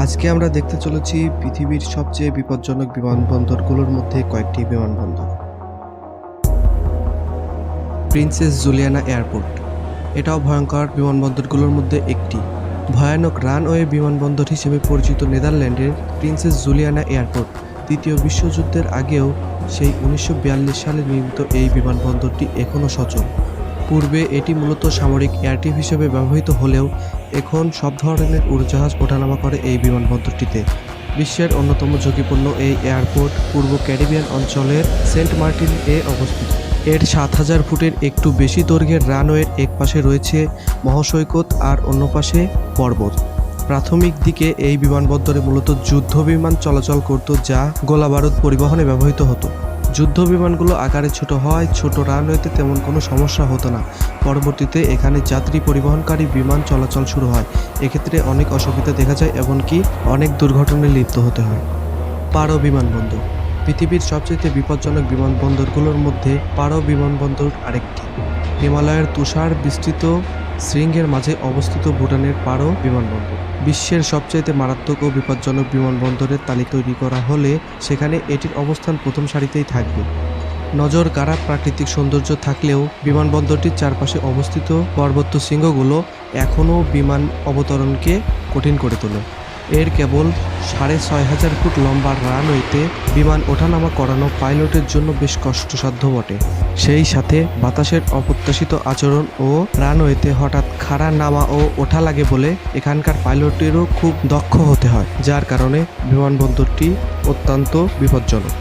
আজকে আমরা দেখতে চলেছি পৃথিবীর সবচেয়ে বিপজ্জনক বিমানবন্দরগুলোর মধ্যে কয়েকটি বিমানবন্দর। প্রিন্সেস জুলিয়ানা এয়ারপোর্ট, এটাও ভয়ঙ্কর বিমানবন্দরগুলোর মধ্যে একটি। ভয়ানক রানওয়ে বিমানবন্দর হিসেবে পরিচিত নেদারল্যান্ডের প্রিন্সেস জুলিয়ানা এয়ারপোর্ট দ্বিতীয় বিশ্বযুদ্ধের আগেও সেই 1942 সালে নির্মিত এই বিমানবন্দরটি এখনও সচল। পূর্বে এটি মূলত সামরিক এয়ারট্রিপ হিসেবে ব্যবহৃত হলেও এখন সব ধরনের উড়োজাহাজ ওঠানামা করে এই বিমানবন্দরটিতে। বিশ্বের অন্যতম ঝুঁকিপূর্ণ এই এয়ারপোর্ট পূর্ব ক্যারিবিয়ান অঞ্চলের সেন্ট মার্টিন এ অবস্থিত। এর 7000 ফুটের একটু বেশি দৈর্ঘ্যের রানওয়ের এক পাশে রয়েছে মহাসৈকত আর অন্য পাশে পর্বত। প্রাথমিক দিকে এই বিমানবন্দরে মূলত যুদ্ধ বিমান চলাচল করত, যা গোলাবারুদ পরিবহনে ব্যবহৃত হতো। যুদ্ধ বিমানগুলো আকারে ছোট হওয়ায় ছোট রানওয়েতে তেমন কোনো সমস্যা হতো না। পরবর্তীতে এখানে যাত্রী পরিবহনকারী বিমান চলাচল শুরু হয়। এক্ষেত্রে অনেক অসুবিধা দেখা যায়, এমনকি অনেক দুর্ঘটনায় লিপ্ত হতে হয়। পারো বিমানবন্দর, পৃথিবীর সবচেয়ে বিপজ্জনক বিমানবন্দরগুলোর মধ্যে পারো বিমানবন্দর আরেকটি। হিমালয়ের তুষার বিস্তৃত শৃঙ্গের মাঝে অবস্থিত ভুটানের পারো বিমানবন্দর বিশ্বের সবচেয়ে মারাত্মক ও বিপজ্জনক বিমানবন্দরের তালিকা তৈরি করা হলে সেখানে এটির অবস্থান প্রথম সারিতেই থাকবে। নজর কাড়া প্রাকৃতিক সৌন্দর্য থাকলেও বিমানবন্দরটির চারপাশে অবস্থিত পর্বত শৃঙ্গগুলো এখনও বিমান অবতরণকে কঠিন করে তোলে। এর কেবল 6500 ফুট লম্বা রানওয়েতে বিমান ওঠানামা করানো পাইলটের জন্য বেশ কষ্টসাধ্য বটে। সেই সাথে বাতাসের অপ্রত্যাশিত আচরণ ও রানওয়েতে হঠাৎ খাড়া নামা ও ওঠা লাগে বলে এখানকার পাইলটেরও খুব দক্ষ হতে হয়, যার কারণে বিমানবন্দরটি অত্যন্ত বিপজ্জনক।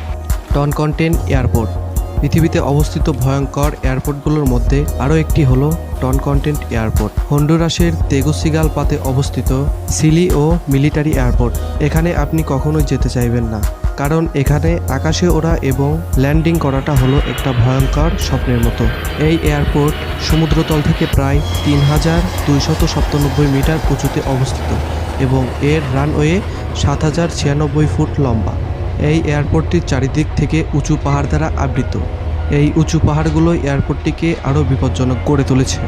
টনকন্টেন এয়ারপোর্ট, পৃথিবীতে অবস্থিত ভয়ঙ্কর এয়ারপোর্টগুলোর মধ্যে আরও একটি হলো টনকন্টেন এয়ারপোর্ট। হন্ডুরাসের তেগুসিগালপাতে অবস্থিত সিলি ও মিলিটারি এয়ারপোর্ট। এখানে আপনি কখনোই যেতে চাইবেন না, কারণ এখানে আকাশে ওড়া এবং ল্যান্ডিং করাটা হলো একটা ভয়ঙ্কর স্বপ্নের মতো। এই এয়ারপোর্ট সমুদ্রতল থেকে প্রায় 3297 মিটার উঁচুতে অবস্থিত এবং এর রানওয়ে 7096 ফুট লম্বা। এই এয়ারপোর্টটির চারিদিক থেকে উঁচু পাহাড় দ্বারা আবৃত। এই উঁচু পাহাড়গুলো এয়ারপোর্টটিকে আরও বিপজ্জনক করে তুলেছে।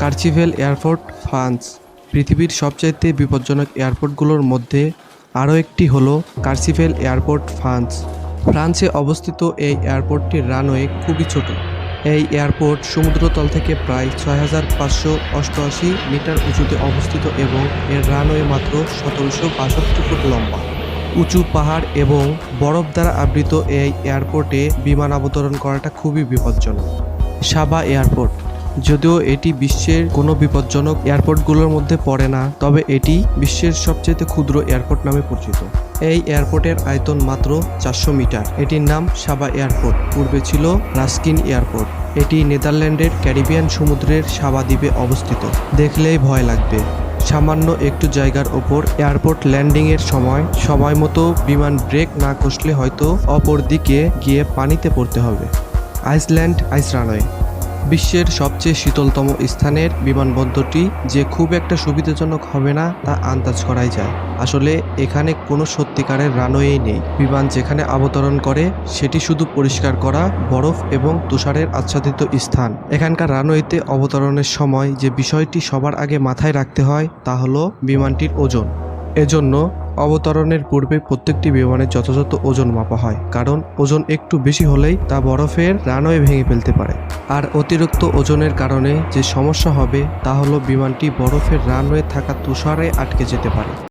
কার্চিভেল এয়ারপোর্ট, ফ্রান্স, পৃথিবীর সবচাইতে বিপজ্জনক এয়ারপোর্টগুলোর মধ্যে আরও একটি হলো কার্চিভেল এয়ারপোর্ট, ফ্রান্স। ফ্রান্সে অবস্থিত এই এয়ারপোর্টটির রানওয়ে খুবই ছোট। এই এয়ারপোর্ট সমুদ্রতল থেকে প্রায় 6588 মিটার উঁচুতে অবস্থিত এবং এর রানওয়ে মাত্র 1762 ফুট লম্বা। উঁচু পাহাড় এবং বরফ দ্বারা আবৃত এই এয়ারপোর্টে বিমান অবতরণ করাটা খুবই বিপজ্জনক। সাবা এয়ারপোর্ট, যদিও এটি বিশ্বের কোনো বিপজ্জনক এয়ারপোর্টগুলোর মধ্যে পড়ে না, তবে এটি বিশ্বের সবচেয়ে ক্ষুদ্র এয়ারপোর্ট নামে পরিচিত। এই এয়ারপোর্টের আয়তন মাত্র 400 মিটার। এটির নাম সাবা এয়ারপোর্ট, পূর্বে ছিল রাস্কিন এয়ারপোর্ট। এটি নেদারল্যান্ডের ক্যারিবিয়ান সমুদ্রের সাবা দ্বীপে অবস্থিত। দেখলেই ভয় লাগবে। সামান্য একটু জায়গার ওপর এয়ারপোর্ট ল্যান্ডিংয়ের সময় মতো বিমান ব্রেক না কষলে হয়তো অপর দিকে গিয়ে পানিতে পড়তে হবে। আইসল্যান্ড আইস রানওয়ে, বিশ্বের সবচেয়ে শীতলতম স্থানের বিমানবন্দরটি যে খুব একটা সুবিধাজনক হবে না তা আন্দাজ করাই যায়। আসলে এখানে কোনো সত্যিকারের রানওয়েই নেই। বিমান যেখানে অবতরণ করে সেটি শুধু পরিষ্কার করা বরফ এবং তুষারের আচ্ছাদিত স্থান। এখানকার রানওয়েতে অবতরণের সময় যে বিষয়টি সবার আগে মাথায় রাখতে হয় তা হলো বিমানটির ওজন। এজন্য অবতরণের পূর্বে প্রত্যেকটি বিমানের যথাযথ ওজন মাপা হয়, কারণ ওজন একটু বেশি হলেই তা বরফের রানওয়ে ভেঙে ফেলতে পারে। আর অতিরিক্ত ওজনের কারণে যে সমস্যা হবে তা হলো বিমানটি বরফের রানওয়ে থাকা তুষারে আটকে যেতে পারে।